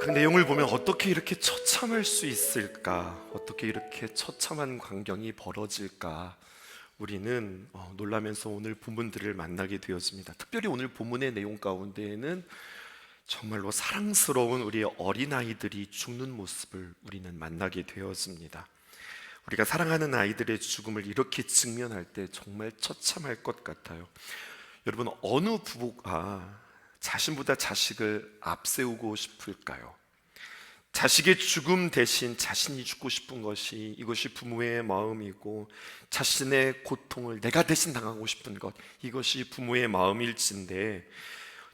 그 내용을 보면 어떻게 이렇게 처참할 수 있을까? 어떻게 이렇게 처참한 광경이 벌어질까? 우리는 놀라면서 오늘 본문들을 만나게 되었습니다. 특별히 오늘 본문의 내용 가운데에는 정말로 사랑스러운 우리 어린아이들이 죽는 모습을 우리는 만나게 되었습니다. 우리가 사랑하는 아이들의 죽음을 이렇게 직면할 때 정말 처참할 것 같아요. 여러분, 어느 부부가 자신보다 자식을 앞세우고 싶을까요? 자식의 죽음 대신 자신이 죽고 싶은 것이, 이것이 부모의 마음이고, 자신의 고통을 내가 대신 당하고 싶은 것, 이것이 부모의 마음일진데,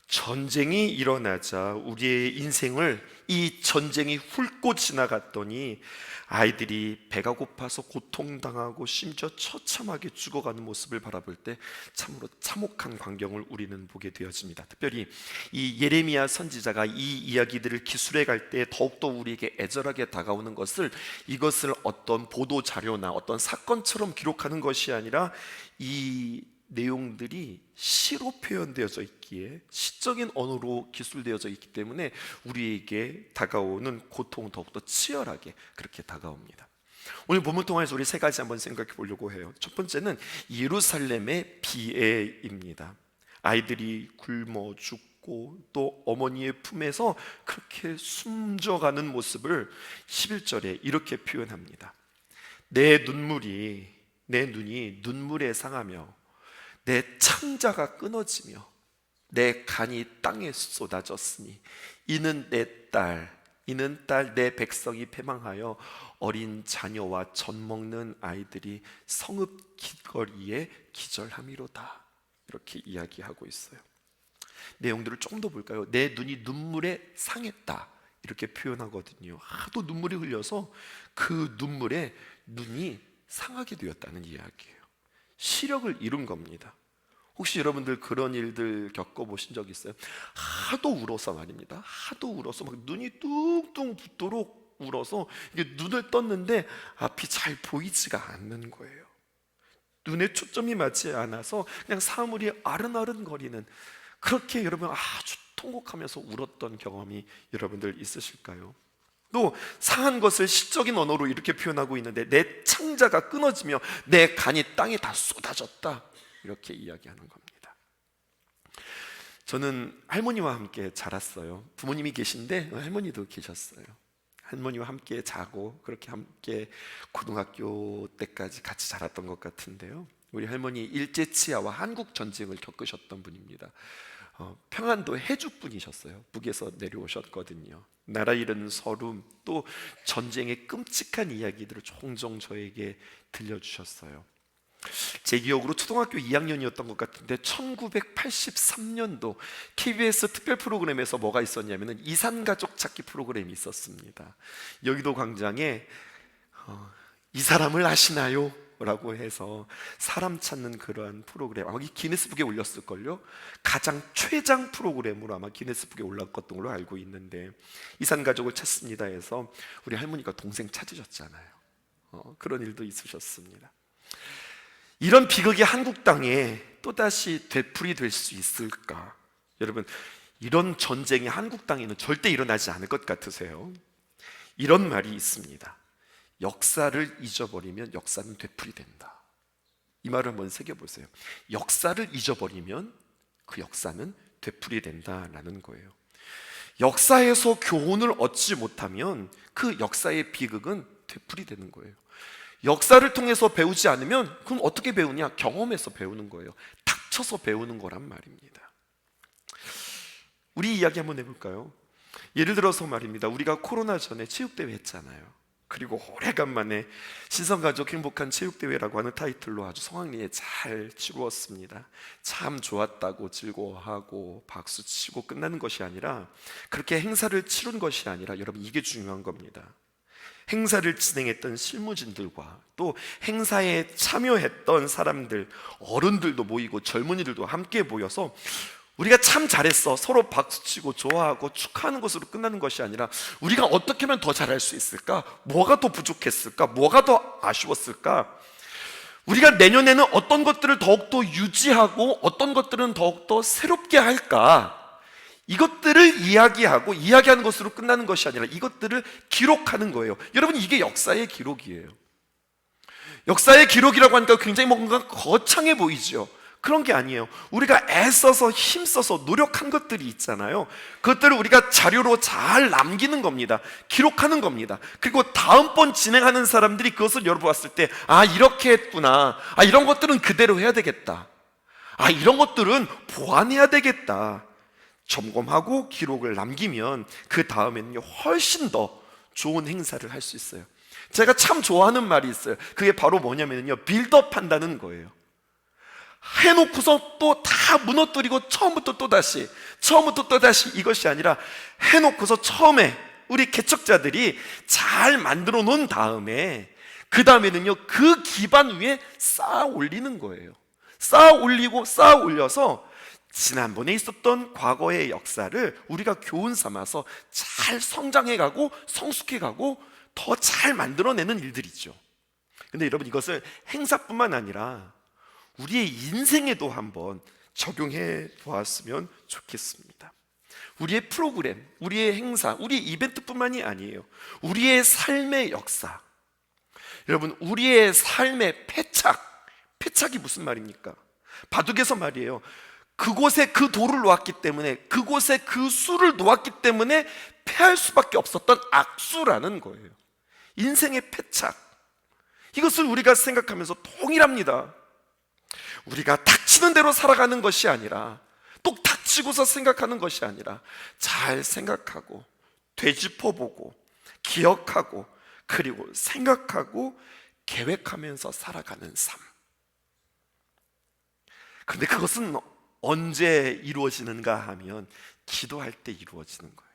전쟁이 일어나자 우리의 인생을 이 전쟁이 훑고 지나갔더니 아이들이 배가 고파서 고통당하고 심지어 처참하게 죽어가는 모습을 바라볼 때 참으로 참혹한 광경을 우리는 보게 되어집니다. 특별히 이 예레미야 선지자가 이 이야기들을 기술해 갈 때 더욱더 우리에게 애절하게 다가오는 것을, 이것을 어떤 보도 자료나 어떤 사건처럼 기록하는 것이 아니라 이 내용들이 시로 표현되어져 있기에, 시적인 언어로 기술되어져 있기 때문에 우리에게 다가오는 고통은 더욱더 치열하게 그렇게 다가옵니다. 오늘 본문 통해서 우리 세 가지 한번 생각해 보려고 해요. 첫 번째는 예루살렘의 비애입니다. 아이들이 굶어 죽고 또 어머니의 품에서 그렇게 숨져가는 모습을 11절에 이렇게 표현합니다. 내 눈이 눈물에 상하며 내 창자가 끊어지며 내 간이 땅에 쏟아졌으니 이는 딸 내 백성이 패망하여 어린 자녀와 젖 먹는 아이들이 성읍 길거리에 기절함이로다. 이렇게 이야기하고 있어요. 내용들을 조금 더 볼까요? 내 눈이 눈물에 상했다, 이렇게 표현하거든요. 하도 눈물이 흘려서 그 눈물에 눈이 상하게 되었다는 이야기예요. 시력을 잃은 겁니다. 혹시 여러분들 그런 일들 겪어보신 적 있어요? 하도 울어서 말입니다. 하도 울어서 막 눈이 뚱뚱 붓도록 울어서 이게 눈을 떴는데 앞이 잘 보이지가 않는 거예요. 눈에 초점이 맞지 않아서 그냥 사물이 아른아른거리는, 그렇게 여러분 아주 통곡하면서 울었던 경험이 여러분들 있으실까요? 또 상한 것을 시적인 언어로 이렇게 표현하고 있는데, 내 창자가 끊어지며 내 간이 땅에 다 쏟아졌다, 이렇게 이야기하는 겁니다. 저는 할머니와 함께 자랐어요. 부모님이 계신데 할머니도 계셨어요. 할머니와 함께 자고 그렇게 함께 고등학교 때까지 같이 자랐던 것 같은데요, 우리 할머니 일제치하와 한국 전쟁을 겪으셨던 분입니다. 평안도 해주 분이셨어요. 북에서 내려오셨거든요. 나라 잃은 서름, 또 전쟁의 끔찍한 이야기들을 종종 저에게 들려주셨어요. 제 기억으로 초등학교 2학년이었던 것 같은데 1983년도 KBS 특별 프로그램에서 뭐가 있었냐면 이산가족 찾기 프로그램이 있었습니다. 여의도 광장에 이 사람을 아시나요? 라고 해서 사람 찾는 그러한 프로그램, 아마 기네스북에 올렸을걸요. 가장 최장 프로그램으로 아마 기네스북에 올랐던 걸로 알고 있는데, 이산가족을 찾습니다 해서 우리 할머니가 동생 찾으셨잖아요. 그런 일도 있으셨습니다. 이런 비극이 한국 땅에 또다시 되풀이될 수 있을까? 여러분, 이런 전쟁이 한국 땅에는 절대 일어나지 않을 것 같으세요? 이런 말이 있습니다. 역사를 잊어버리면 역사는 되풀이된다. 이 말을 한번 새겨보세요. 역사를 잊어버리면 그 역사는 되풀이된다라는 거예요. 역사에서 교훈을 얻지 못하면 그 역사의 비극은 되풀이되는 거예요. 역사를 통해서 배우지 않으면 그럼 어떻게 배우냐? 경험에서 배우는 거예요. 닥쳐서 배우는 거란 말입니다. 우리 이야기 한번 해볼까요? 예를 들어서 말입니다, 우리가 코로나 전에 체육대회 했잖아요. 그리고 오래간만에 신성가족 행복한 체육대회라고 하는 타이틀로 아주 성황리에 잘 치루었습니다. 참 좋았다고 즐거워하고 박수치고 끝나는 것이 아니라, 그렇게 행사를 치룬 것이 아니라, 여러분 이게 중요한 겁니다. 행사를 진행했던 실무진들과 또 행사에 참여했던 사람들, 어른들도 모이고 젊은이들도 함께 모여서 우리가 참 잘했어, 서로 박수치고 좋아하고 축하하는 것으로 끝나는 것이 아니라, 우리가 어떻게 하면 더 잘할 수 있을까? 뭐가 더 부족했을까? 뭐가 더 아쉬웠을까? 우리가 내년에는 어떤 것들을 더욱더 유지하고 어떤 것들은 더욱더 새롭게 할까? 이것들을 이야기하고 이야기하는 것으로 끝나는 것이 아니라 이것들을 기록하는 거예요. 여러분, 이게 역사의 기록이에요. 역사의 기록이라고 하니까 굉장히 뭔가 거창해 보이죠. 그런 게 아니에요. 우리가 애써서 힘써서 노력한 것들이 있잖아요. 그것들을 우리가 자료로 잘 남기는 겁니다. 기록하는 겁니다. 그리고 다음번 진행하는 사람들이 그것을 열어보았을 때, 아, 이렇게 했구나, 아, 이런 것들은 그대로 해야 되겠다, 아, 이런 것들은 보완해야 되겠다, 점검하고 기록을 남기면 그 다음에는요 훨씬 더 좋은 행사를 할 수 있어요. 제가 참 좋아하는 말이 있어요. 그게 바로 뭐냐면요, 빌드업 한다는 거예요. 해놓고서 또 다 무너뜨리고 처음부터 또다시 이것이 아니라, 해놓고서 처음에 우리 개척자들이 잘 만들어 놓은 다음에 그 다음에는요 그 기반 위에 쌓아 올리는 거예요. 쌓아 올려서 지난번에 있었던 과거의 역사를 우리가 교훈 삼아서 잘 성장해가고 성숙해가고 더 잘 만들어내는 일들이죠. 근데 여러분, 이것을 행사뿐만 아니라 우리의 인생에도 한번 적용해 보았으면 좋겠습니다. 우리의 프로그램, 우리의 행사, 우리의 이벤트뿐만이 아니에요. 우리의 삶의 역사. 여러분, 우리의 삶의 패착이 무슨 말입니까? 바둑에서 말이에요. 그곳에 그 돌을 놓았기 때문에, 그곳에 그 수를 놓았기 때문에 패할 수밖에 없었던 악수라는 거예요. 인생의 패착, 이것을 우리가 생각하면서 동일합니다. 우리가 닥치는 대로 살아가는 것이 아니라, 똑 닥치고서 생각하는 것이 아니라, 잘 생각하고 되짚어보고 기억하고 그리고 생각하고 계획하면서 살아가는 삶. 근데 그것은 언제 이루어지는가 하면 기도할 때 이루어지는 거예요.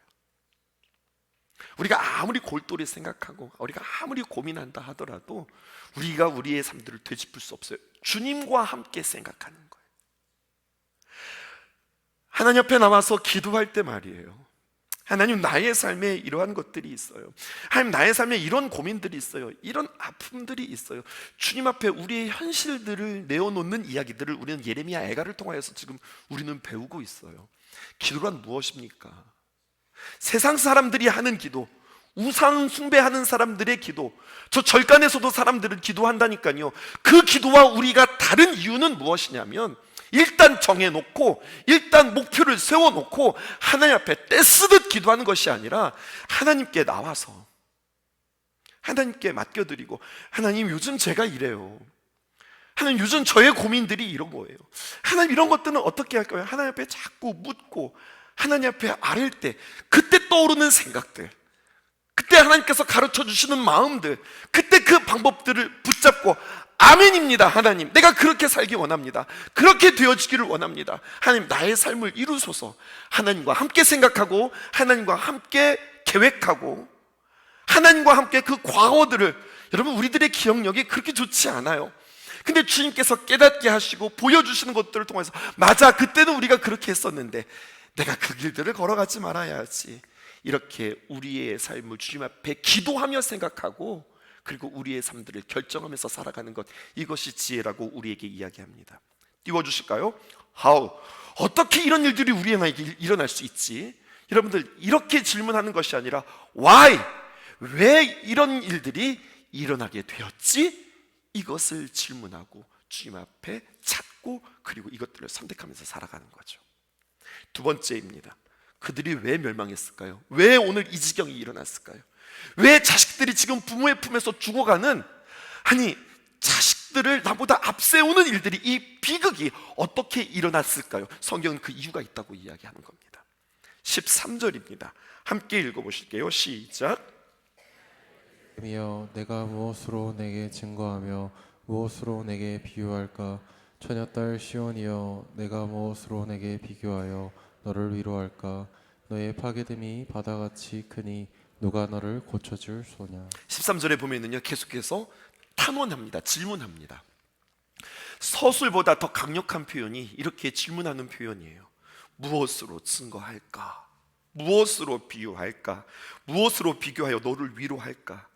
우리가 아무리 골똘히 생각하고 우리가 아무리 고민한다 하더라도 우리가 우리의 삶들을 되짚을 수 없어요. 주님과 함께 생각하는 거예요. 하나님 앞에 나와서 기도할 때 말이에요, 하나님, 나의 삶에 이러한 것들이 있어요. 하나님, 나의 삶에 이런 고민들이 있어요. 이런 아픔들이 있어요. 주님 앞에 우리의 현실들을 내어놓는 이야기들을 우리는 예레미야 애가를 통하여서 지금 우리는 배우고 있어요. 기도란 무엇입니까? 세상 사람들이 하는 기도, 우상 숭배하는 사람들의 기도, 저 절간에서도 사람들은 기도한다니까요. 그 기도와 우리가 다른 이유는 무엇이냐면, 일단 정해놓고 일단 목표를 세워놓고 하나님 앞에 떼쓰듯 기도하는 것이 아니라, 하나님께 나와서 하나님께 맡겨드리고, 하나님, 요즘 제가 이래요. 하나님, 요즘 저의 고민들이 이런 거예요. 하나님, 이런 것들은 어떻게 할까요? 하나님 앞에 자꾸 묻고 하나님 앞에 아뢰일 때 그때 떠오르는 생각들, 그때 하나님께서 가르쳐 주시는 마음들, 그때 그 방법들을 붙잡고, 아멘입니다. 하나님, 내가 그렇게 살기 원합니다. 그렇게 되어지기를 원합니다. 하나님, 나의 삶을 이루소서. 하나님과 함께 생각하고 하나님과 함께 계획하고 하나님과 함께 그 과거들을, 여러분, 우리들의 기억력이 그렇게 좋지 않아요. 근데 주님께서 깨닫게 하시고 보여주시는 것들을 통해서, 맞아, 그때는 우리가 그렇게 했었는데 내가 그 길들을 걸어가지 말아야지. 이렇게 우리의 삶을 주님 앞에 기도하며 생각하고 그리고 우리의 삶들을 결정하면서 살아가는 것, 이것이 지혜라고 우리에게 이야기합니다. 띄워주실까요? How? 어떻게 이런 일들이 우리에게 일어날 수 있지? 여러분들, 이렇게 질문하는 것이 아니라 Why? 왜 이런 일들이 일어나게 되었지? 이것을 질문하고 주님 앞에 찾고 그리고 이것들을 선택하면서 살아가는 거죠. 두 번째입니다. 그들이 왜 멸망했을까요? 왜 오늘 이 지경이 일어났을까요? 왜 자식들이 지금 부모의 품에서 죽어가는, 아니, 자식들을 나보다 앞세우는 일들이, 이 비극이 어떻게 일어났을까요? 성경은 그 이유가 있다고 이야기하는 겁니다. 13절입니다. 함께 읽어보실게요. 시작. 이여, 내가 무엇으로 내게 증거하며 무엇으로 내게 비유할까? 처녀딸 시온이여, 내가 무엇으로 내게 비교하여 너를 위로할까? 너의 파괴됨이 바다같이 크니 누가 너를 고쳐줄 소냐? 13절에 보면은요, 계속해서 탄원합니다. 질문합니다. 서술보다 더 강력한 표현이 이렇게 질문하는 표현이에요. 무엇으로 증거할까? 무엇으로 비유할까? 무엇으로 비교하여 너를 위로할까?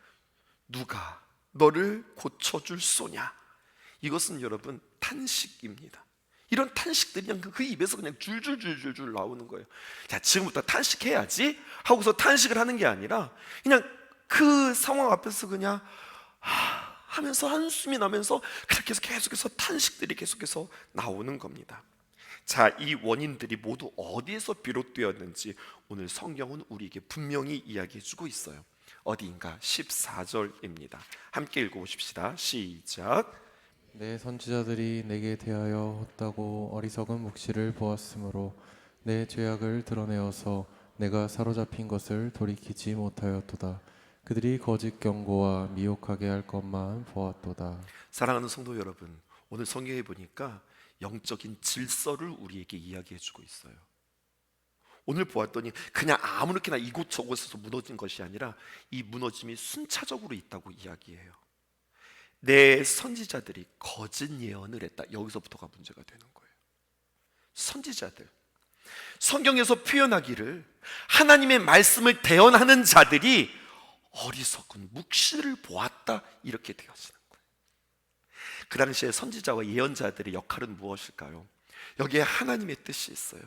누가 너를 고쳐줄 소냐? 이것은 여러분 탄식입니다. 이런 탄식들이 그냥 그 입에서 그냥 줄줄줄줄줄 나오는 거예요. 자, 지금부터 탄식해야지 하고서 탄식을 하는 게 아니라 그냥 그 상황 앞에서 그냥 하면서 한숨이 나면서 그렇게 해서 계속해서 탄식들이 계속해서 나오는 겁니다. 자, 이 원인들이 모두 어디에서 비롯되었는지 오늘 성경은 우리에게 분명히 이야기해 주고 있어요. 어디인가? 14절입니다. 함께 읽어보십시다. 시작. 내 선지자들이 내게 대하여 헛다고 어리석은 묵시를 보았으므로 내 죄악을 드러내어서 내가 사로잡힌 것을 돌이키지 못하였도다. 그들이 거짓 경고와 미혹하게 할 것만 보았도다. 사랑하는 성도 여러분, 오늘 성경에 보니까 영적인 질서를 우리에게 이야기해 주고 있어요. 오늘 보았더니 그냥 아무렇게나 이곳저곳에서 무너진 것이 아니라 이 무너짐이 순차적으로 있다고 이야기해요. 내 선지자들이 거짓 예언을 했다. 여기서부터가 문제가 되는 거예요. 선지자들, 성경에서 표현하기를 하나님의 말씀을 대언하는 자들이 어리석은 묵시를 보았다, 이렇게 되어지는 거예요. 그 당시에 선지자와 예언자들의 역할은 무엇일까요? 여기에 하나님의 뜻이 있어요.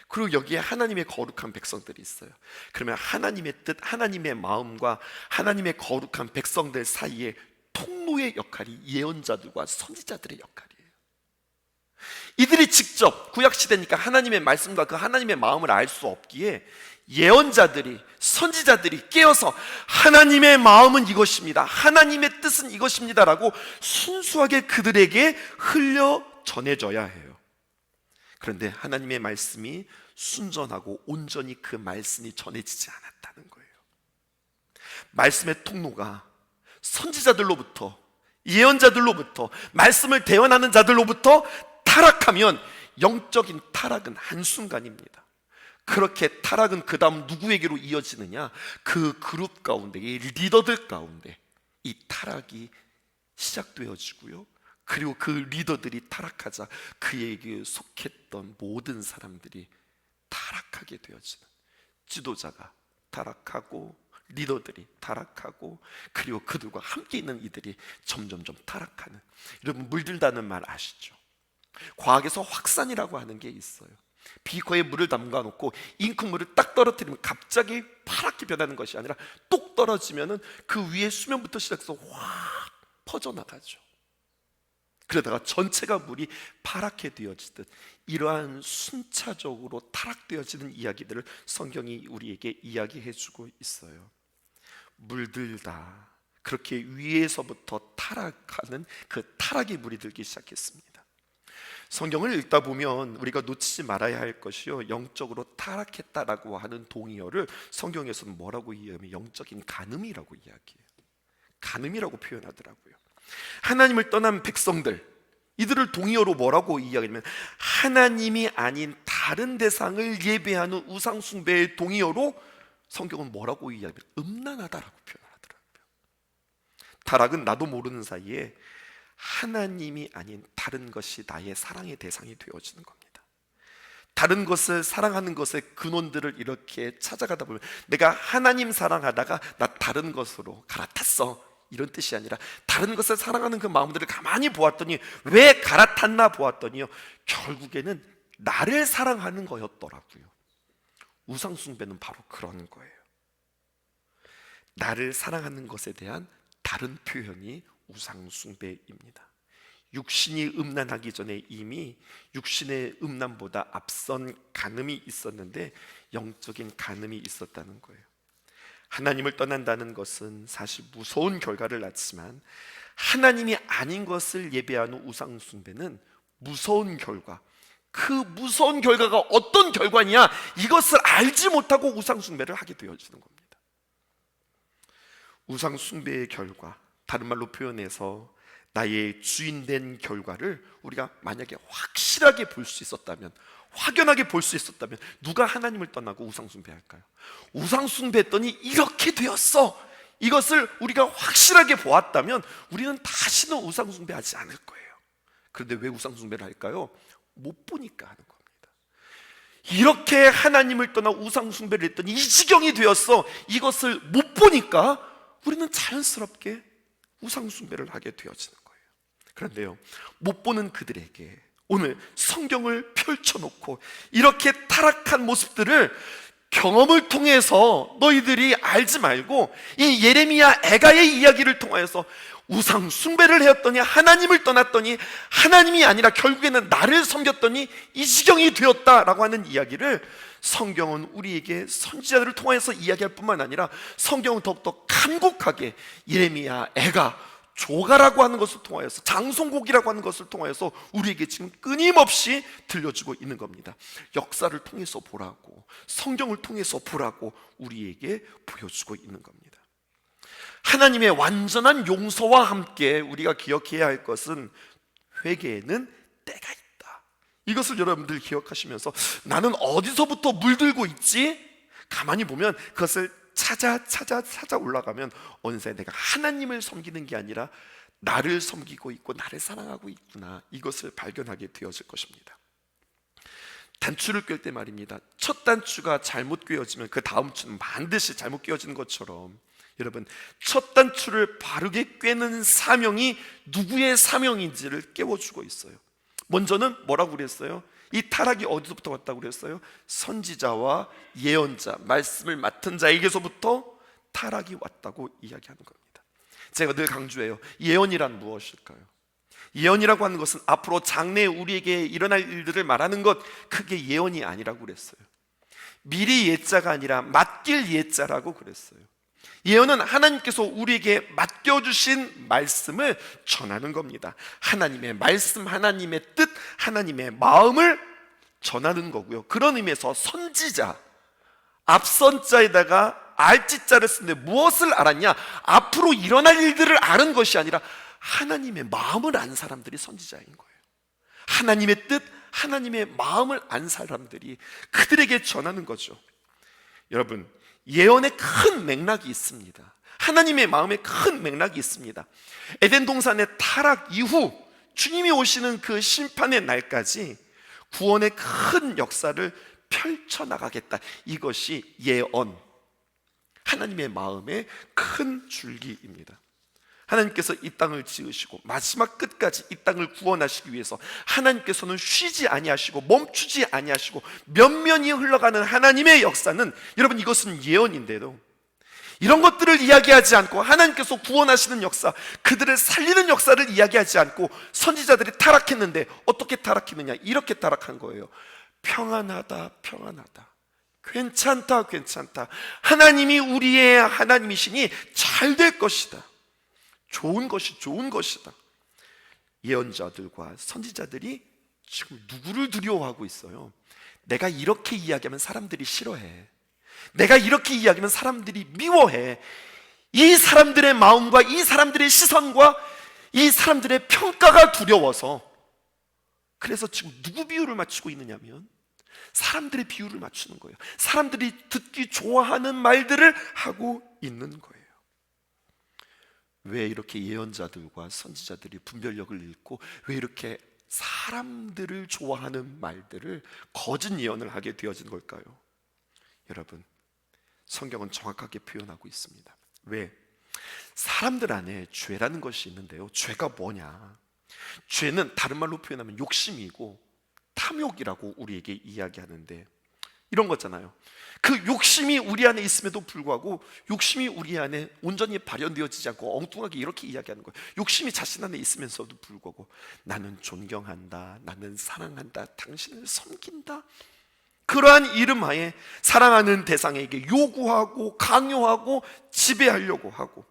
그리고 여기에 하나님의 거룩한 백성들이 있어요. 그러면 하나님의 뜻, 하나님의 마음과 하나님의 거룩한 백성들 사이에 통로의 역할이 예언자들과 선지자들의 역할이에요. 이들이 직접 구약시대니까 하나님의 말씀과 그 하나님의 마음을 알 수 없기에 예언자들이, 선지자들이 깨어서 하나님의 마음은 이것입니다, 하나님의 뜻은 이것입니다 라고 순수하게 그들에게 흘려 전해져야 해요. 그런데 하나님의 말씀이 순전하고 온전히 그 말씀이 전해지지 않았다는 거예요. 말씀의 통로가 선지자들로부터, 예언자들로부터, 말씀을 대언하는 자들로부터 타락하면 영적인 타락은 한순간입니다. 그렇게 타락은 그 다음 누구에게로 이어지느냐? 그 그룹 가운데, 이 리더들 가운데 이 타락이 시작되어지고요, 그리고 그 리더들이 타락하자 그에게 속했던 모든 사람들이 타락하게 되어지는, 지도자가 타락하고 리더들이 타락하고 그리고 그들과 함께 있는 이들이 점점점 타락하는, 여러분 물들다는 말 아시죠? 과학에서 확산이라고 하는 게 있어요. 비커에 물을 담가 놓고 잉크물을 딱 떨어뜨리면 갑자기 파랗게 변하는 것이 아니라 똑 떨어지면은 그 위에 수면부터 시작해서 확 퍼져나가죠. 그러다가 전체가 물이 파랗게 되어지듯 이러한 순차적으로 타락되어지는 이야기들을 성경이 우리에게 이야기해 주고 있어요. 물들다, 그렇게 위에서부터 타락하는 그 타락의 물이 들기 시작했습니다. 성경을 읽다 보면 우리가 놓치지 말아야 할 것이요, 영적으로 타락했다라고 하는 동의어를 성경에서는 뭐라고 이야기하면 영적인 간음이라고 이야기해요. 간음이라고 표현하더라고요. 하나님을 떠난 백성들, 이들을 동의어로 뭐라고 이야기하냐면 하나님이 아닌 다른 대상을 예배하는 우상 숭배의 동의어로 성경은 뭐라고 이야기하면 음란하다라고 표현하더라고요. 타락은 나도 모르는 사이에 하나님이 아닌 다른 것이 나의 사랑의 대상이 되어지는 겁니다. 다른 것을 사랑하는 것의 근원들을 이렇게 찾아가다 보면 내가 하나님 사랑하다가 나 다른 것으로 갈아탔어, 이런 뜻이 아니라 다른 것을 사랑하는 그 마음들을 가만히 보았더니 왜 갈아탔나 보았더니요, 결국에는 나를 사랑하는 거였더라고요. 우상 숭배는 바로 그런 거예요. 나를 사랑하는 것에 대한 다른 표현이 우상 숭배입니다. 육신이 음란하기 전에 이미 육신의 음란보다 앞선 간음이 있었는데 영적인 간음이 있었다는 거예요. 하나님을 떠난다는 것은 사실 무서운 결과를 낳지만 하나님이 아닌 것을 예배하는 우상 숭배는 무서운 결과, 그 무서운 결과가 어떤 결과냐, 이것을 알지 못하고 우상 숭배를 하게 되어지는 겁니다. 우상 숭배의 결과, 다른 말로 표현해서 나의 주인된 결과를 우리가 만약에 확실하게 볼 수 있었다면, 확연하게 볼 수 있었다면 누가 하나님을 떠나고 우상 숭배할까요? 우상 숭배했더니 이렇게 되었어, 이것을 우리가 확실하게 보았다면 우리는 다시는 우상 숭배하지 않을 거예요. 그런데 왜 우상 숭배를 할까요? 못 보니까 하는 겁니다. 이렇게 하나님을 떠나 우상 숭배를 했더니 이 지경이 되었어, 이것을 못 보니까 우리는 자연스럽게 우상 숭배를 하게 되어지는 거예요. 그런데요, 못 보는 그들에게 오늘 성경을 펼쳐놓고 이렇게 타락한 모습들을 경험을 통해서 너희들이 알지 말고 이 예레미야 애가의 이야기를 통하여서 우상 숭배를 해왔더니 하나님을 떠났더니 하나님이 아니라 결국에는 나를 섬겼더니 이 지경이 되었다라고 하는 이야기를 성경은 우리에게 선지자들을 통해서 이야기할 뿐만 아니라 성경은 더욱더 간곡하게 예레미야 애가 조가라고 하는 것을 통하여서 장송곡이라고 하는 것을 통하여서 우리에게 지금 끊임없이 들려주고 있는 겁니다. 역사를 통해서 보라고, 성경을 통해서 보라고 우리에게 보여주고 있는 겁니다. 하나님의 완전한 용서와 함께 우리가 기억해야 할 것은 회개에는 때가 있다. 이것을 여러분들 기억하시면서 나는 어디서부터 물들고 있지? 가만히 보면 그것을 찾아 올라가면 어느새 내가 하나님을 섬기는 게 아니라 나를 섬기고 있고 나를 사랑하고 있구나, 이것을 발견하게 되어질 것입니다. 단추를 꿰을 때 말입니다, 첫 단추가 잘못 꿰어지면 그 다음 추는 반드시 잘못 꿰어지는 것처럼 여러분, 첫 단추를 바르게 꿰는 사명이 누구의 사명인지를 깨워주고 있어요. 먼저는 뭐라고 그랬어요? 이 타락이 어디서부터 왔다고 그랬어요? 선지자와 예언자, 말씀을 맡은 자에게서부터 타락이 왔다고 이야기하는 겁니다. 제가 늘 강조해요. 예언이란 무엇일까요? 예언이라고 하는 것은 앞으로 장래에 우리에게 일어날 일들을 말하는 것, 그게 예언이 아니라고 그랬어요. 미리 예자가 아니라 맡길 예자라고 그랬어요. 예언은 하나님께서 우리에게 맡겨주신 말씀을 전하는 겁니다. 하나님의 말씀, 하나님의 뜻, 하나님의 마음을 전하는 거고요. 그런 의미에서 선지자, 앞선 자에다가 알지자를 쓰는데 무엇을 알았냐? 앞으로 일어날 일들을 아는 것이 아니라 하나님의 마음을 안 사람들이 선지자인 거예요. 하나님의 뜻, 하나님의 마음을 안 사람들이 그들에게 전하는 거죠. 여러분, 예언에 큰 맥락이 있습니다. 하나님의 마음에 큰 맥락이 있습니다. 에덴 동산의 타락 이후 주님이 오시는 그 심판의 날까지 구원의 큰 역사를 펼쳐나가겠다, 이것이 예언, 하나님의 마음의 큰 줄기입니다. 하나님께서 이 땅을 지으시고 마지막 끝까지 이 땅을 구원하시기 위해서 하나님께서는 쉬지 아니하시고 멈추지 아니하시고 면면이 흘러가는 하나님의 역사는, 여러분, 이것은 예언인데도 이런 것들을 이야기하지 않고 하나님께서 구원하시는 역사, 그들을 살리는 역사를 이야기하지 않고 선지자들이 타락했는데 어떻게 타락했느냐? 이렇게 타락한 거예요. 평안하다, 평안하다, 괜찮다, 괜찮다, 하나님이 우리의 하나님이시니 잘 될 것이다, 좋은 것이 좋은 것이다. 예언자들과 선지자들이 지금 누구를 두려워하고 있어요? 내가 이렇게 이야기하면 사람들이 싫어해, 내가 이렇게 이야기하면 사람들이 미워해. 이 사람들의 마음과 이 사람들의 시선과 이 사람들의 평가가 두려워서, 그래서 지금 누구 비유를 맞추고 있느냐면 사람들의 비유를 맞추는 거예요. 사람들이 듣기 좋아하는 말들을 하고 있는 거예요. 왜 이렇게 예언자들과 선지자들이 분별력을 잃고 왜 이렇게 사람들을 좋아하는 말들을, 거짓 예언을 하게 되어진 걸까요? 여러분, 성경은 정확하게 표현하고 있습니다. 왜? 사람들 안에 죄라는 것이 있는데요, 죄가 뭐냐? 죄는 다른 말로 표현하면 욕심이고 탐욕이라고 우리에게 이야기하는데, 이런 거잖아요. 그 욕심이 우리 안에 있음에도 불구하고 욕심이 우리 안에 온전히 발현되어지지 않고 엉뚱하게 이렇게 이야기하는 거예요. 욕심이 자신 안에 있으면서도 불구하고 나는 존경한다, 나는 사랑한다, 당신을 섬긴다, 그러한 이름 하에 사랑하는 대상에게 요구하고 강요하고 지배하려고 하고,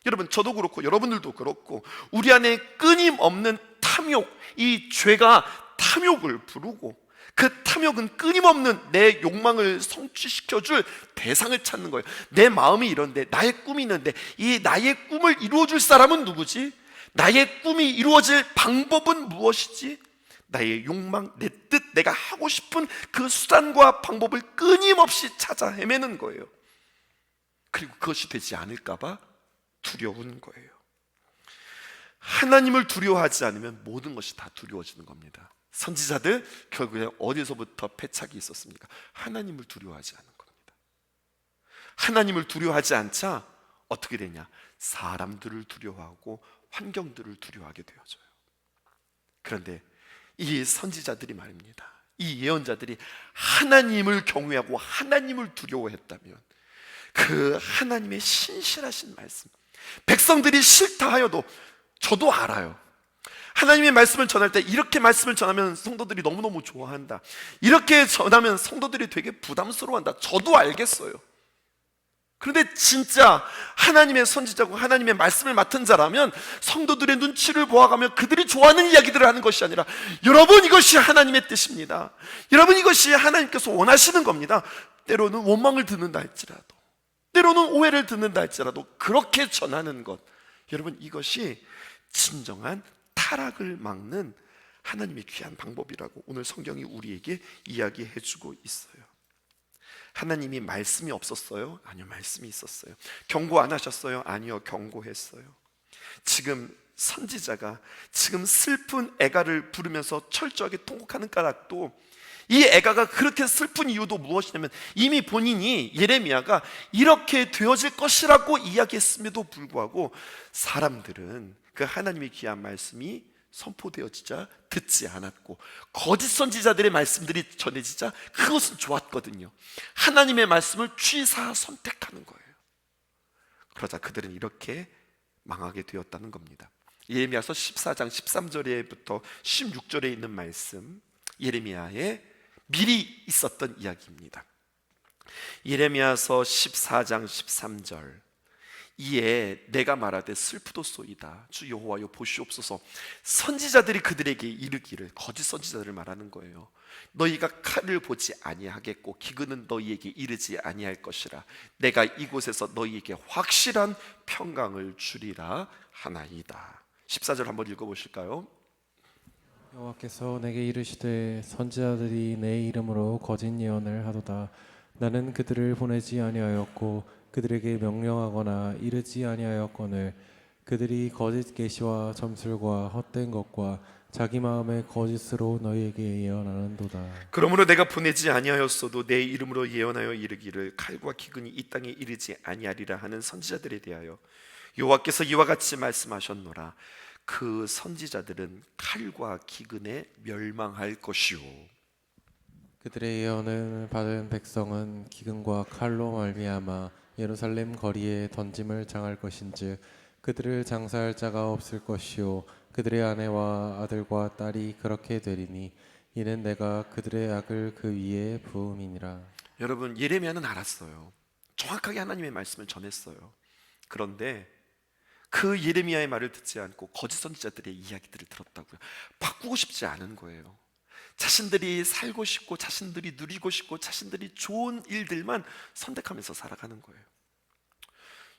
여러분, 저도 그렇고 여러분들도 그렇고 우리 안에 끊임없는 탐욕, 이 죄가 탐욕을 부르고 그 탐욕은 끊임없는 내 욕망을 성취시켜줄 대상을 찾는 거예요. 내 마음이 이런데, 나의 꿈이 있는데 이 나의 꿈을 이루어줄 사람은 누구지? 나의 꿈이 이루어질 방법은 무엇이지? 나의 욕망, 내 뜻, 내가 하고 싶은 그 수단과 방법을 끊임없이 찾아 헤매는 거예요. 그리고 그것이 되지 않을까봐 두려운 거예요. 하나님을 두려워하지 않으면 모든 것이 다 두려워지는 겁니다. 선지자들 결국에 어디서부터 패착이 있었습니까? 하나님을 두려워하지 않은 겁니다. 하나님을 두려워하지 않자 어떻게 되냐? 사람들을 두려워하고 환경들을 두려워하게 되어져요. 그런데 이 선지자들이 말입니다, 이 예언자들이 하나님을 경외하고 하나님을 두려워했다면 그 하나님의 신실하신 말씀, 백성들이 싫다 하여도 저도 알아요. 하나님의 말씀을 전할 때 이렇게 말씀을 전하면 성도들이 너무너무 좋아한다, 이렇게 전하면 성도들이 되게 부담스러워한다, 저도 알겠어요. 그런데 진짜 하나님의 선지자고 하나님의 말씀을 맡은 자라면 성도들의 눈치를 보아가며 그들이 좋아하는 이야기들을 하는 것이 아니라, 여러분 이것이 하나님의 뜻입니다, 여러분 이것이 하나님께서 원하시는 겁니다, 때로는 원망을 듣는다 할지라도, 때로는 오해를 듣는다 할지라도 그렇게 전하는 것, 여러분 이것이 진정한 타락을 막는 하나님의 귀한 방법이라고 오늘 성경이 우리에게 이야기해 주고 있어요. 하나님이 말씀이 없었어요? 아니요, 말씀이 있었어요. 경고 안 하셨어요? 아니요, 경고했어요. 지금 선지자가 지금 슬픈 애가를 부르면서 철저하게 통곡하는 까닭도, 이 애가가 그렇게 슬픈 이유도 무엇이냐면 이미 본인이, 예레미야가 이렇게 되어질 것이라고 이야기했음에도 불구하고 사람들은 그 하나님의 귀한 말씀이 선포되어지자 듣지 않았고, 거짓 선지자들의 말씀들이 전해지자 그것은 좋았거든요. 하나님의 말씀을 취사 선택하는 거예요. 그러자 그들은 이렇게 망하게 되었다는 겁니다. 예레미야서 14장 13절에부터 16절에 있는 말씀, 예레미야의 미리 있었던 이야기입니다. 예레미야서 14장 13절, 이에 내가 말하되 슬프도소이다, 주 여호와여 보시옵소서. 선지자들이 그들에게 이르기를, 거짓 선지자들을 말하는 거예요, 너희가 칼을 보지 아니하겠고 기근은 너희에게 이르지 아니할 것이라, 내가 이곳에서 너희에게 확실한 평강을 주리라 하나이다. 14절 한번 읽어보실까요? 여호와께서 내게 이르시되 선지자들이 내 이름으로 거짓 예언을 하도다. 나는 그들을 보내지 아니하였고 그들에게 명령하거나 이르지 아니하였거늘 그들이 거짓 계시와 점술과 헛된 것과 자기 마음의 거짓으로 너희에게 예언하는도다. 그러므로 내가 보내지 아니하였어도 내 이름으로 예언하여 이르기를 칼과 기근이 이 땅에 이르지 아니하리라 하는 선지자들에 대하여 여호와께서 이와 같이 말씀하셨노라. 그 선지자들은 칼과 기근에 멸망할 것이요, 그들의 예언을 받은 백성은 기근과 칼로 말미암아 예루살렘 거리에 던짐을 당할 것인즉 그들을 장사할 자가 없을 것이요 그들의 아내와 아들과 딸이 그렇게 되리니 이는 내가 그들의 악을 그 위에 부음이니라. 여러분, 예레미야는 알았어요. 정확하게 하나님의 말씀을 전했어요. 그런데 그 예레미야의 말을 듣지 않고 거짓 선지자들의 이야기들을 들었다고요. 바꾸고 싶지 않은 거예요. 자신들이 살고 싶고 자신들이 누리고 싶고 자신들이 좋은 일들만 선택하면서 살아가는 거예요.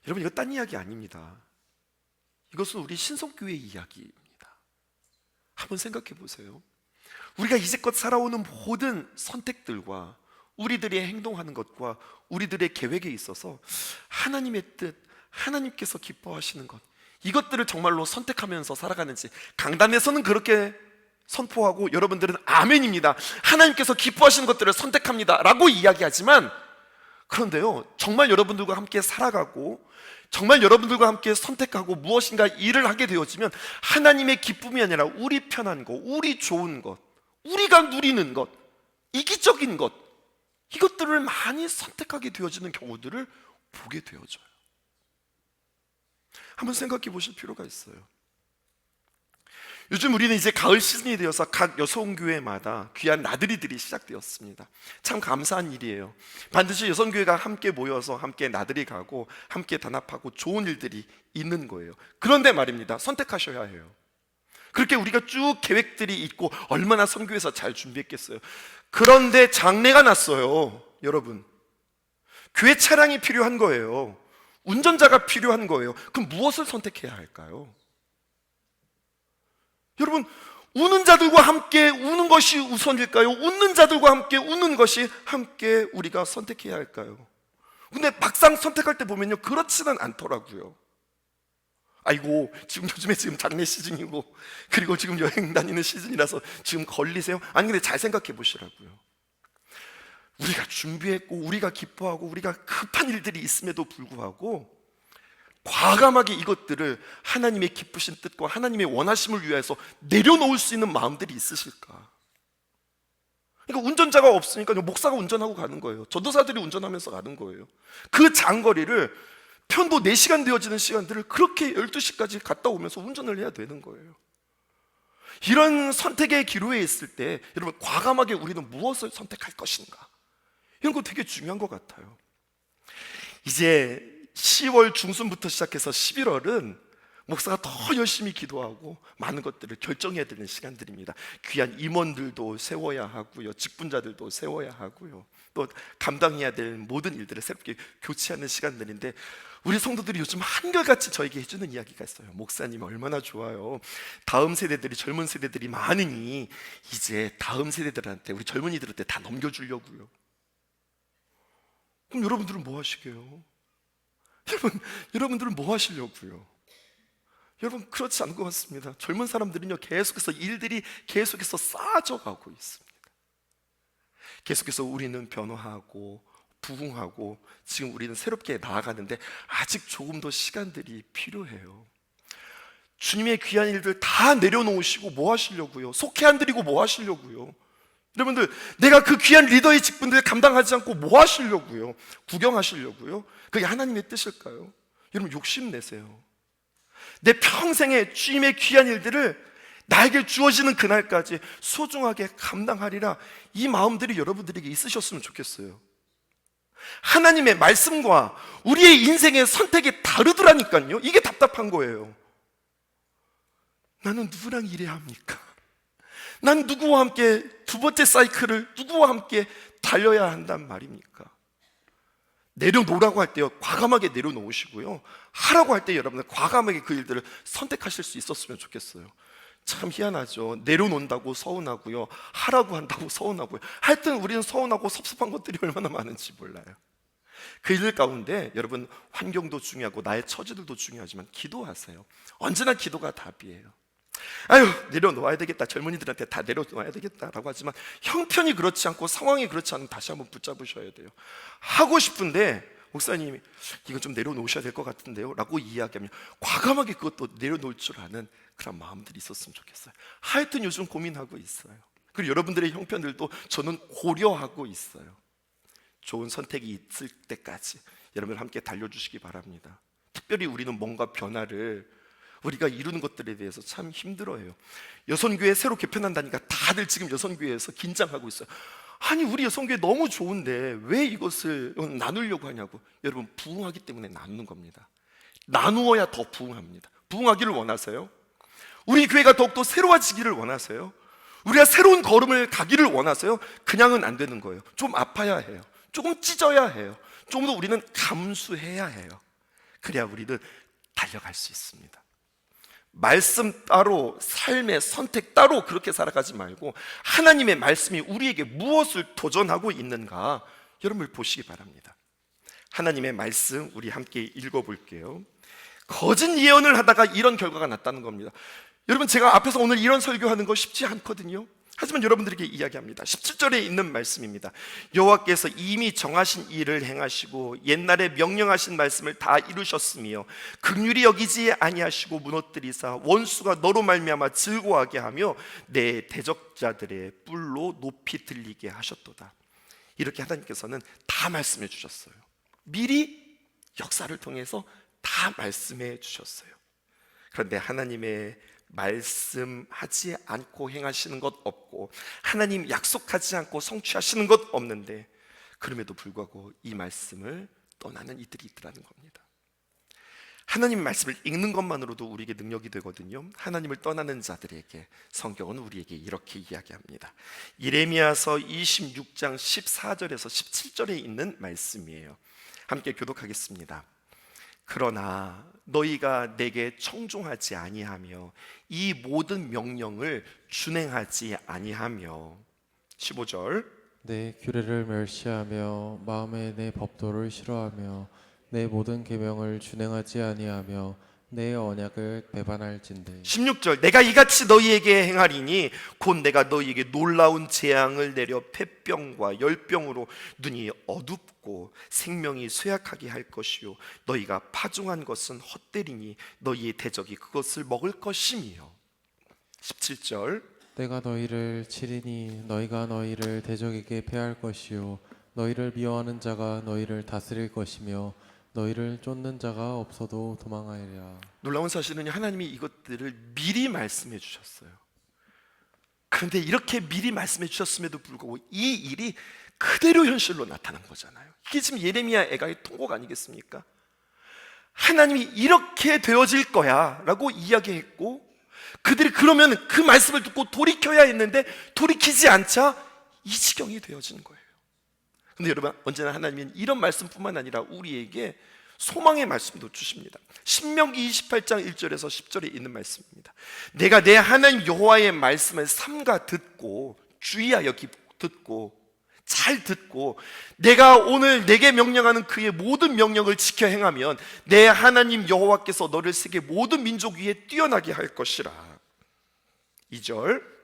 여러분, 이거 딴 이야기 아닙니다. 이것은 우리 신성교회의 이야기입니다. 한번 생각해 보세요. 우리가 이제껏 살아오는 모든 선택들과 우리들이 행동하는 것과 우리들의 계획에 있어서 하나님의 뜻, 하나님께서 기뻐하시는 것, 이것들을 정말로 선택하면서 살아가는지, 강단에서는 그렇게 선포하고 여러분들은 아멘입니다, 하나님께서 기뻐하시는 것들을 선택합니다 라고 이야기하지만, 그런데요, 정말 여러분들과 함께 살아가고 정말 여러분들과 함께 선택하고 무엇인가 일을 하게 되어지면 하나님의 기쁨이 아니라 우리 편한 것, 우리 좋은 것, 우리가 누리는 것, 이기적인 것, 이것들을 많이 선택하게 되어지는 경우들을 보게 되어져요. 한번 생각해 보실 필요가 있어요. 요즘 우리는 이제 가을 시즌이 되어서 각 여성교회마다 귀한 나들이들이 시작되었습니다. 참 감사한 일이에요. 반드시 여성교회가 함께 모여서 함께 나들이 가고 함께 단합하고 좋은 일들이 있는 거예요. 그런데 말입니다, 선택하셔야 해요. 그렇게 우리가 쭉 계획들이 있고 얼마나 선교회에서 잘 준비했겠어요. 그런데 장례가 났어요. 여러분, 교회 차량이 필요한 거예요. 운전자가 필요한 거예요. 그럼 무엇을 선택해야 할까요? 여러분, 우는 자들과 함께 우는 것이 우선일까요? 웃는 자들과 함께 웃는 것이 함께 우리가 선택해야 할까요? 근데 막상 선택할 때 보면요, 그렇지는 않더라고요. 아이고, 지금 요즘에 지금 장례 시즌이고 그리고 지금 여행 다니는 시즌이라서 지금 걸리세요? 아니, 근데 잘 생각해 보시라고요. 우리가 준비했고 우리가 기뻐하고 우리가 급한 일들이 있음에도 불구하고 과감하게 이것들을 하나님의 기쁘신 뜻과 하나님의 원하심을 위해서 내려놓을 수 있는 마음들이 있으실까? 그러니까 운전자가 없으니까 목사가 운전하고 가는 거예요. 전도사들이 운전하면서 가는 거예요. 그 장거리를 편도 4시간 되어지는 시간들을 그렇게 12시까지 갔다 오면서 운전을 해야 되는 거예요. 이런 선택의 기로에 있을 때 여러분, 과감하게 우리는 무엇을 선택할 것인가, 이런 거 되게 중요한 것 같아요. 이제 10월 중순부터 시작해서 11월은 목사가 더 열심히 기도하고 많은 것들을 결정해야 되는 시간들입니다. 귀한 임원들도 세워야 하고요, 직분자들도 세워야 하고요, 또 감당해야 될 모든 일들을 새롭게 교체하는 시간들인데, 우리 성도들이 요즘 한결같이 저에게 해주는 이야기가 있어요. 목사님 얼마나 좋아요. 다음 세대들이, 젊은 세대들이 많으니 이제 다음 세대들한테, 우리 젊은이들한테 다 넘겨주려고요. 그럼 여러분들은 뭐 하시게요? 여러분들은 뭐 하시려고요? 여러분, 그렇지 않은 것 같습니다. 젊은 사람들은요, 계속해서 일들이 계속해서 쌓아져 가고 있습니다. 계속해서 우리는 변화하고 부흥하고 지금 우리는 새롭게 나아가는데 아직 조금 더 시간들이 필요해요. 주님의 귀한 일들 다 내려놓으시고 뭐 하시려고요? 속해 안 드리고 뭐 하시려고요? 여러분들, 내가 그 귀한 리더의 직분들을 감당하지 않고 뭐 하시려고요? 구경하시려고요? 그게 하나님의 뜻일까요? 여러분, 욕심내세요. 내 평생에 주님의 귀한 일들을 나에게 주어지는 그날까지 소중하게 감당하리라, 이 마음들이 여러분들에게 있으셨으면 좋겠어요. 하나님의 말씀과 우리의 인생의 선택이 다르더라니까요. 이게 답답한 거예요. 나는 누구랑 일해야 합니까? 난 누구와 함께 두 번째 사이클을 누구와 함께 달려야 한단 말입니까? 내려놓으라고 할 때요, 과감하게 내려놓으시고요, 하라고 할 때 여러분들 과감하게 그 일들을 선택하실 수 있었으면 좋겠어요. 참 희한하죠. 내려놓는다고 서운하고요, 하라고 한다고 서운하고요. 하여튼 우리는 서운하고 섭섭한 것들이 얼마나 많은지 몰라요. 그 일 가운데 여러분, 환경도 중요하고 나의 처지들도 중요하지만 기도하세요. 언제나 기도가 답이에요. 아유, 내려놓아야 되겠다, 젊은이들한테 다 내려놓아야 되겠다라고 하지만 형편이 그렇지 않고 상황이 그렇지 않으면 다시 한번 붙잡으셔야 돼요. 하고 싶은데 목사님이 이건 좀 내려놓으셔야 될 것 같은데요 라고 이야기하면 과감하게 그것도 내려놓을 줄 아는 그런 마음들이 있었으면 좋겠어요. 하여튼 요즘 고민하고 있어요. 그리고 여러분들의 형편들도 저는 고려하고 있어요. 좋은 선택이 있을 때까지 여러분 함께 달려주시기 바랍니다. 특별히 우리는 뭔가 변화를 우리가 이루는 것들에 대해서 참 힘들어해요. 여선교회 새로 개편한다니까 다들 지금 여선교회에서 긴장하고 있어요. 아니, 우리 여선교회 너무 좋은데 왜 이것을 나누려고 하냐고. 여러분, 부흥하기 때문에 나누는 겁니다. 나누어야 더 부흥합니다. 부흥하기를 원하세요? 우리 교회가 더욱더 새로워지기를 원하세요? 우리가 새로운 걸음을 가기를 원하세요? 그냥은 안 되는 거예요. 좀 아파야 해요. 조금 찢어야 해요. 조금 더 우리는 감수해야 해요. 그래야 우리는 달려갈 수 있습니다. 말씀 따로, 삶의 선택 따로 그렇게 살아가지 말고 하나님의 말씀이 우리에게 무엇을 도전하고 있는가 여러분을 보시기 바랍니다. 하나님의 말씀 우리 함께 읽어볼게요. 거짓 예언을 하다가 이런 결과가 났다는 겁니다. 여러분, 제가 앞에서 오늘 이런 설교하는 거 쉽지 않거든요. 하지만 여러분들에게 이야기합니다. 17절에 있는 말씀입니다. 여호와께서 이미 정하신 일을 행하시고 옛날에 명령하신 말씀을 다 이루셨으며 긍휼히 여기지 아니하시고 무너뜨리사 원수가 너로 말미암아 즐거워하게 하며 내 대적자들의 뿔로 높이 들리게 하셨도다. 이렇게 하나님께서는 다 말씀해 주셨어요. 미리 역사를 통해서 다 말씀해 주셨어요. 그런데 하나님의 말씀하지 않고 행하시는 것 없고 하나님 약속하지 않고 성취하시는 것 없는데 그럼에도 불구하고 이 말씀을 떠나는 이들이 있더라는 겁니다. 하나님 말씀을 읽는 것만으로도 우리에게 능력이 되거든요. 하나님을 떠나는 자들에게 성경은 우리에게 이렇게 이야기합니다. 예레미야서 26장 14절에서 17절에 있는 말씀이에요. 함께 교독하겠습니다. 그러나 너희가 내게 청종하지 아니하며 이 모든 명령을 준행하지 아니하며 15절 내 규례를 멸시하며 마음에 내 법도를 싫어하며 내 모든 계명을 준행하지 아니하며 내 언약을 배반할진대. 16절 내가 이같이 너희에게 행하리니 곧 내가 너희에게 놀라운 재앙을 내려 폐병과 열병으로 눈이 어둡고 생명이 쇠약하게 할 것이요 너희가 파종한 것은 헛되리니 너희의 대적이 그것을 먹을 것이며. 17절 때가 너희를 치리니 너희가 너희를 대적에게 패할 것이요 너희를 미워하는 자가 너희를 다스릴 것이며 너희를 쫓는 자가 없어도 도망하리라. 놀라운 사실은 하나님이 이것들을 미리 말씀해 주셨어요. 그런데 이렇게 미리 말씀해 주셨음에도 불구하고 이 일이 그대로 현실로 나타난 거잖아요. 이게 지금 예레미야 애가의 통곡 아니겠습니까? 하나님이 이렇게 되어질 거야 라고 이야기했고 그들이 그러면 그 말씀을 듣고 돌이켜야 했는데 돌이키지 않자 이 지경이 되어진 거예요. 근데 여러분 언제나 하나님은 이런 말씀뿐만 아니라 우리에게 소망의 말씀도 주십니다. 신명기 28장 1절에서 10절에 있는 말씀입니다. 내가 내 하나님 여호와의 말씀을 삼가 듣고 주의하여 듣고 잘 듣고 내가 오늘 내게 명령하는 그의 모든 명령을 지켜 행하면 내 하나님 여호와께서 너를 세계 모든 민족 위에 뛰어나게 할 것이라. 2절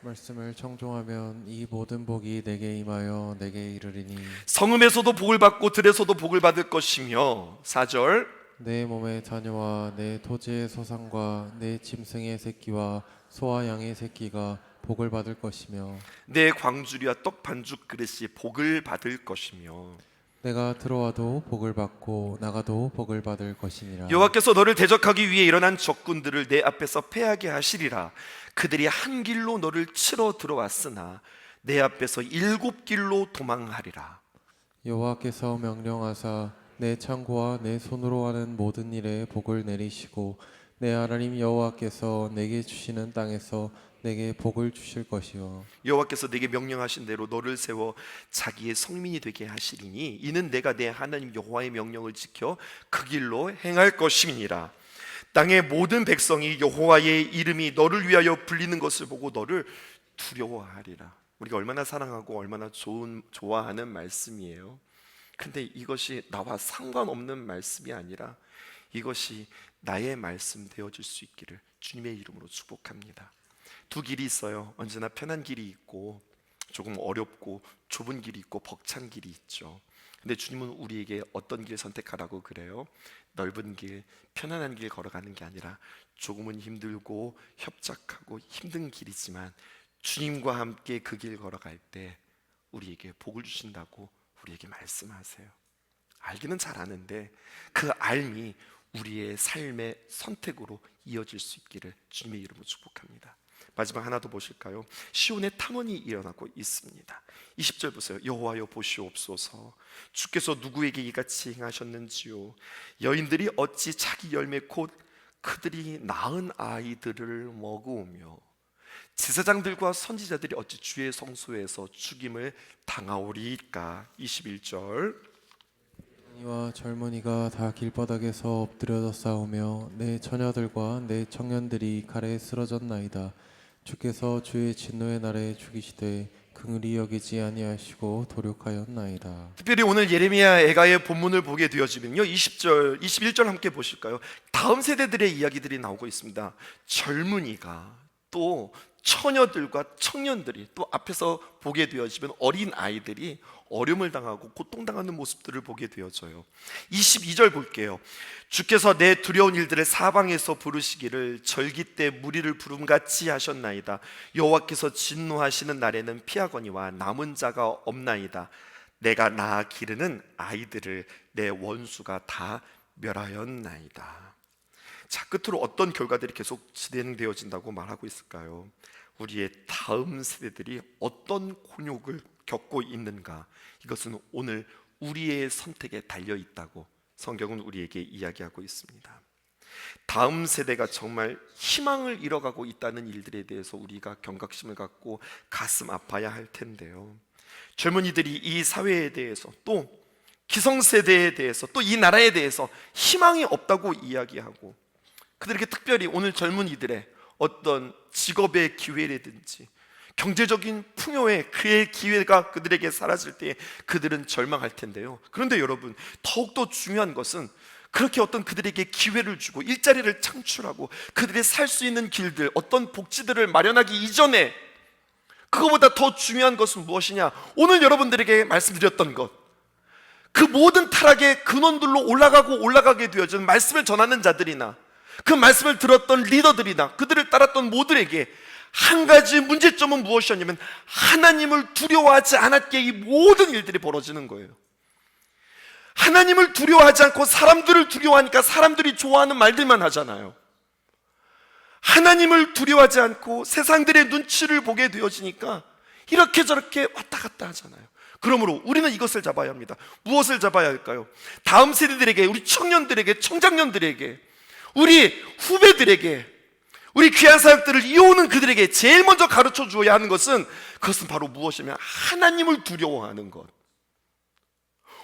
말씀을 청종하면 이 모든 복이 내게 임하여 내게 이르리니 성읍에서도 복을 받고 들에서도 복을 받을 것이며. 4절 내 몸의 자녀와 내 토지의 소산과 내 짐승의 새끼와 소와 양의 새끼가 복을 받을 것이며 내 광주리와 떡 반죽 그릇이 복을 받을 것이며 내가 들어와도 복을 받고 나가도 복을 받을 것이니라. 여호와께서 너를 대적하기 위해 일어난 적군들을 내 앞에서 패하게 하시리라. 그들이 한 길로 너를 치러 들어왔으나 내 앞에서 7길로 도망하리라. 여호와께서 명령하사 내 창고와 내 손으로 하는 모든 일에 복을 내리시고 내 하나님 여호와께서 내게 주시는 땅에서 내게 복을 주실 것이요 여호와께서 내게 명령하신 대로 너를 세워 자기의 성민이 되게 하시리니 이는 내가 내 하나님 여호와의 명령을 지켜 그 길로 행할 것임이니라. 땅의 모든 백성이 여호와의 이름이 너를 위하여 불리는 것을 보고 너를 두려워하리라. 우리가 얼마나 사랑하고 얼마나 좋아하는 말씀이에요. 근데 이것이 나와 상관없는 말씀이 아니라 이것이 나의 말씀 되어질 수 있기를 주님의 이름으로 축복합니다. 두 길이 있어요. 언제나 편한 길이 있고 조금 어렵고 좁은 길이 있고 벅찬 길이 있죠. 근데 주님은 우리에게 어떤 길 선택하라고 그래요? 넓은 길, 편안한 길 걸어가는 게 아니라 조금은 힘들고 협착하고 힘든 길이지만 주님과 함께 그 길 걸어갈 때 우리에게 복을 주신다고 우리에게 말씀하세요. 알기는 잘 아는데 그 알미 우리의 삶의 선택으로 이어질 수 있기를 주님의 이름으로 축복합니다. 마지막 하나 더 보실까요? 시온의 탄원이 일어나고 있습니다. 20절 보세요. 여호와여 보시옵소서 주께서 누구에게 이같이 행하셨는지요. 여인들이 어찌 자기 열매 곧 그들이 낳은 아이들을 먹으며 제사장들과 선지자들이 어찌 주의 성소에서 죽임을 당하오리까. 21절 이와 젊은이가 다 길바닥에서 엎드려져 싸우며 내 처녀들과 내 청년들이 칼에 쓰러졌나이다. 주께서 주의 진노의 날에 죽이시되 긍휼히 여기지 아니하시고 도륙하였나이다. 특별히 오늘 예레미야 애가의 본문을 보게 되어지면요 20절, 21절 함께 보실까요? 다음 세대들의 이야기들이 나오고 있습니다. 젊은이가 또 처녀들과 청년들이 또 앞에서 보게 되어지면 어린 아이들이 어려움을 당하고 고통당하는 모습들을 보게 되어져요. 22절 볼게요. 주께서 내 두려운 일들을 사방에서 부르시기를 절기 때 무리를 부름같이 하셨나이다. 여호와께서 진노하시는 날에는 피하거니와 남은 자가 없나이다. 내가 낳아 기르는 아이들을 내 원수가 다 멸하였나이다. 자, 끝으로 어떤 결과들이 계속 진행되어진다고 말하고 있을까요? 우리의 다음 세대들이 어떤 곤욕을 겪고 있는가, 이것은 오늘 우리의 선택에 달려 있다고 성경은 우리에게 이야기하고 있습니다. 다음 세대가 정말 희망을 잃어가고 있다는 일들에 대해서 우리가 경각심을 갖고 가슴 아파야 할 텐데요. 젊은이들이 이 사회에 대해서 또 기성세대에 대해서 또 이 나라에 대해서 희망이 없다고 이야기하고 그들에게 특별히 오늘 젊은이들의 어떤 직업의 기회라든지 경제적인 풍요의 그의 기회가 그들에게 사라질 때 그들은 절망할 텐데요. 그런데 여러분, 더욱더 중요한 것은 그렇게 어떤 그들에게 기회를 주고 일자리를 창출하고 그들이 살 수 있는 길들, 어떤 복지들을 마련하기 이전에 그거보다 더 중요한 것은 무엇이냐? 오늘 여러분들에게 말씀드렸던 것, 그 모든 타락의 근원들로 올라가게 되어진 말씀을 전하는 자들이나 그 말씀을 들었던 리더들이나 그들을 따랐던 모두에게 한 가지 문제점은 무엇이었냐면 하나님을 두려워하지 않았기에 이 모든 일들이 벌어지는 거예요. 하나님을 두려워하지 않고 사람들을 두려워하니까 사람들이 좋아하는 말들만 하잖아요. 하나님을 두려워하지 않고 세상들의 눈치를 보게 되어지니까 이렇게 저렇게 왔다 갔다 하잖아요. 그러므로 우리는 이것을 잡아야 합니다. 무엇을 잡아야 할까요? 다음 세대들에게, 우리 청년들에게, 청장년들에게, 우리 후배들에게, 우리 귀한 사역들을 이어오는 그들에게 제일 먼저 가르쳐 주어야 하는 것은, 그것은 바로 무엇이냐면 하나님을 두려워하는 것.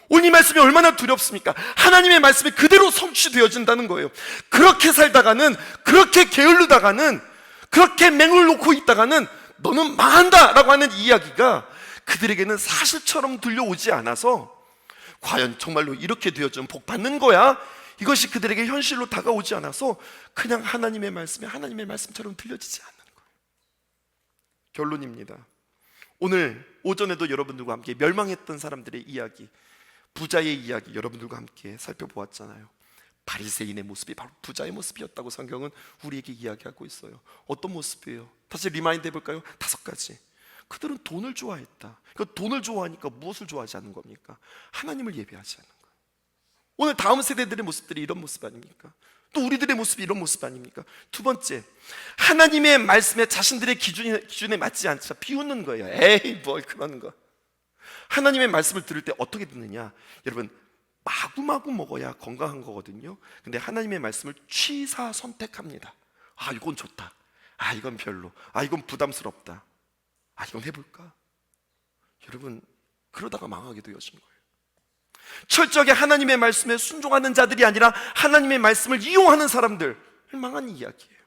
오늘 이 말씀이 얼마나 두렵습니까? 하나님의 말씀이 그대로 성취되어진다는 거예요. 그렇게 살다가는, 그렇게 게을르다가는, 그렇게 맹을 놓고 있다가는 너는 망한다 라고 하는 이야기가 그들에게는 사실처럼 들려오지 않아서 과연 정말로 이렇게 되어지면 복 받는 거야? 이것이 그들에게 현실로 다가오지 않아서 그냥 하나님의 말씀이 하나님의 말씀처럼 들려지지 않는 거예요. 결론입니다. 오늘 오전에도 여러분들과 함께 멸망했던 사람들의 이야기, 부자의 이야기 여러분들과 함께 살펴보았잖아요. 바리새인의 모습이 바로 부자의 모습이었다고 성경은 우리에게 이야기하고 있어요. 어떤 모습이에요? 다시 리마인드 해볼까요? 5가지. 그들은 돈을 좋아했다. 그러니까 돈을 좋아하니까 무엇을 좋아하지 않는 겁니까? 하나님을 예배하지 않는 거예요. 오늘 다음 세대들의 모습들이 이런 모습 아닙니까? 또 우리들의 모습이 이런 모습 아닙니까? 2번째, 하나님의 말씀에 자신들의 기준에 맞지 않자 비웃는 거예요. 에이 뭘 그러는 거. 하나님의 말씀을 들을 때 어떻게 듣느냐? 여러분, 마구마구 먹어야 건강한 거거든요. 근데 하나님의 말씀을 취사 선택합니다. 아 이건 좋다, 아 이건 별로, 아 이건 부담스럽다, 아 이건 해볼까? 여러분, 그러다가 망하게 되어진 거예요. 철저하게 하나님의 말씀에 순종하는 자들이 아니라 하나님의 말씀을 이용하는 사람들, 망한 이야기예요.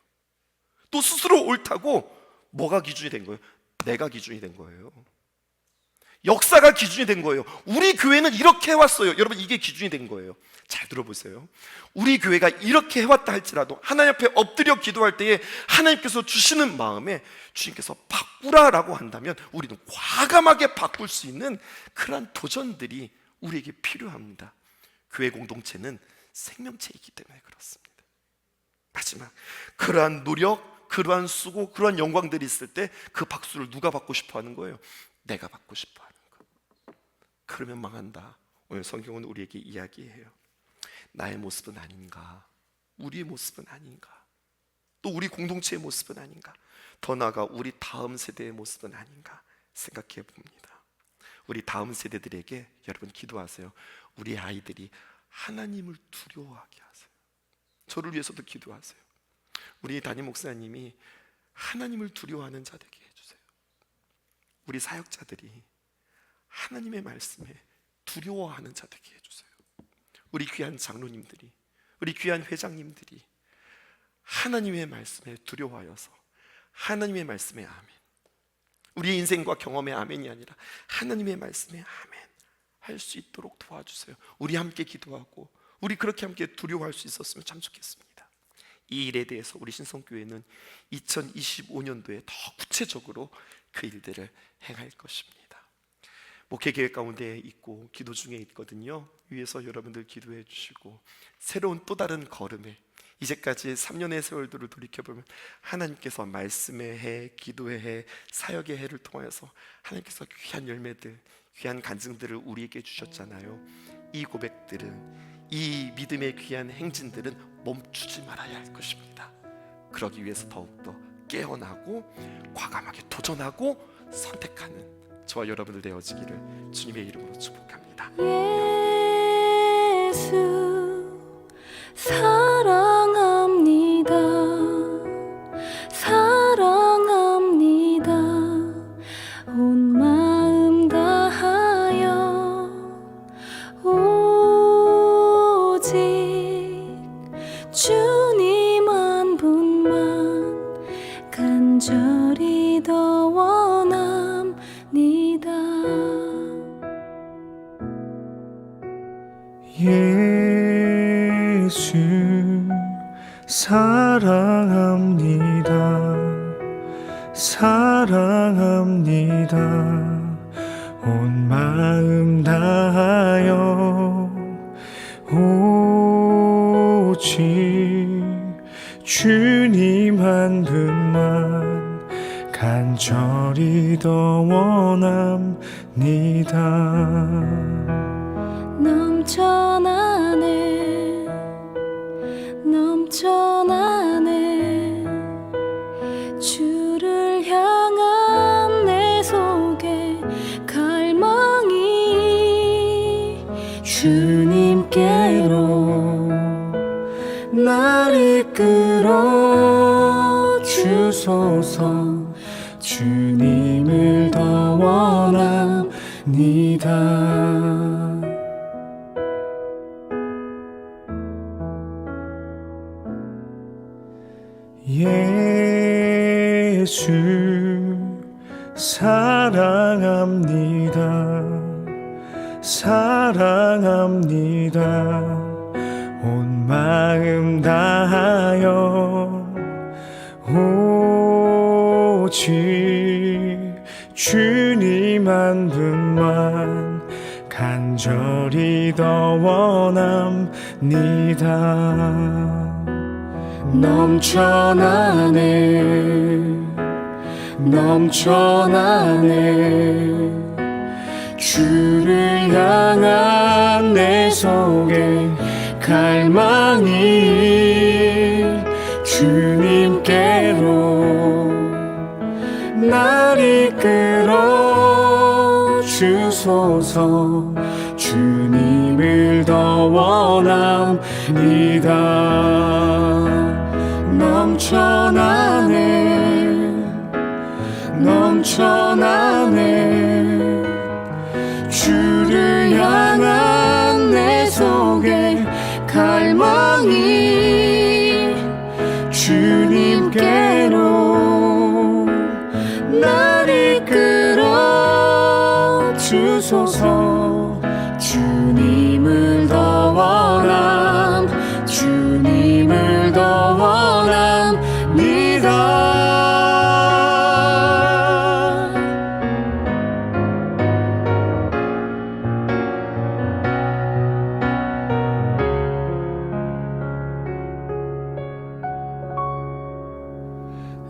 또 스스로 옳다고 뭐가 기준이 된 거예요? 내가 기준이 된 거예요. 역사가 기준이 된 거예요. 우리 교회는 이렇게 해왔어요. 여러분, 이게 기준이 된 거예요. 잘 들어보세요. 우리 교회가 이렇게 해왔다 할지라도 하나님 앞에 엎드려 기도할 때에 하나님께서 주시는 마음에 주님께서 바꾸라라고 한다면 우리는 과감하게 바꿀 수 있는 그러한 도전들이 우리에게 필요합니다. 교회 공동체는 생명체이기 때문에 그렇습니다. 마지막, 그러한 노력, 그러한 수고, 그러한 영광들이 있을 때 그 박수를 누가 받고 싶어 하는 거예요? 내가 받고 싶어 하는 거. 그러면 망한다. 오늘 성경은 우리에게 이야기해요. 나의 모습은 아닌가? 우리의 모습은 아닌가? 또 우리 공동체의 모습은 아닌가? 더 나아가 우리 다음 세대의 모습은 아닌가 생각해 봅니다. 우리 다음 세대들에게 여러분 기도하세요. 우리 아이들이 하나님을 두려워하게 하세요. 저를 위해서도 기도하세요. 우리 담임 목사님이 하나님을 두려워하는 자 되게 해주세요. 우리 사역자들이 하나님의 말씀에 두려워하는 자 되게 해주세요. 우리 귀한 장로님들이, 우리 귀한 회장님들이 하나님의 말씀에 두려워하여서 하나님의 말씀에 아멘, 우리의 인생과 경험의 아멘이 아니라 하나님의 말씀에 아멘 할 수 있도록 도와주세요. 우리 함께 기도하고 우리 그렇게 함께 두려워할 수 있었으면 참 좋겠습니다. 이 일에 대해서 우리 신성교회는 2025년도에 더 구체적으로 그 일들을 행할 것입니다. 목회 계획 가운데 있고 기도 중에 있거든요. 위에서 여러분들 기도해 주시고 새로운 또 다른 걸음에, 이제까지 3년의 세월들을 돌이켜보면 하나님께서 말씀의 해, 기도의 해, 사역의 해를 통하여서 하나님께서 귀한 열매들, 귀한 간증들을 우리에게 주셨잖아요. 이 고백들은, 이 믿음의 귀한 행진들은 멈추지 말아야 할 것입니다. 그러기 위해서 더욱더 깨어나고 과감하게 도전하고 선택하는 저와 여러분들 되어지기를 주님의 이름으로 축복합니다. 예수 사랑합니다. 사랑합니다. 온 마음 다하여 오직 주님 한 분만 간절히 더 원합니다. 예수 예수 사랑합니다. 사랑합니다. 온 마음 다하여 오직 주님 한 분만 간절히 더 원합니다. 넘쳐나네 넘쳐나네 주를 향한 내 속에 갈망이 주님께로 날 이끌어 주소서. 주님을 더 원합니다. 예수 사랑합니다. 사랑합니다. 온 마음 다하여 오직 주님 한 분만 간절히 더 원합니다. 넘쳐나네 넘쳐나네 주를 향한 내 속에 갈망이 주님께로 날 이끌어 주소서. 주님을 더 원합니다. 넘쳐나네 넘쳐나네 주를 향한 내 속에 갈망이 주님께로 날 이끌어 주소서. 주님을 더 원함 주님을 더 원합니다.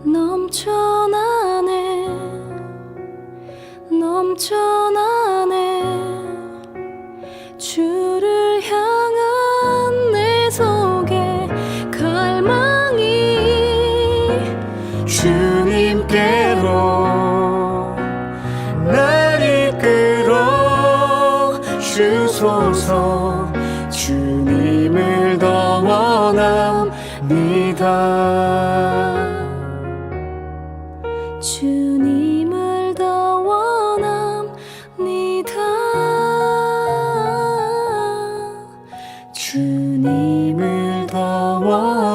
넘쳐나네 넘쳐나네 주를 향한 내 속에 갈망이 주님께로 날 이끌어 주소서. 주님을 더 원합니다. 주님을 더 원합니다. 주님을 더 원합니다.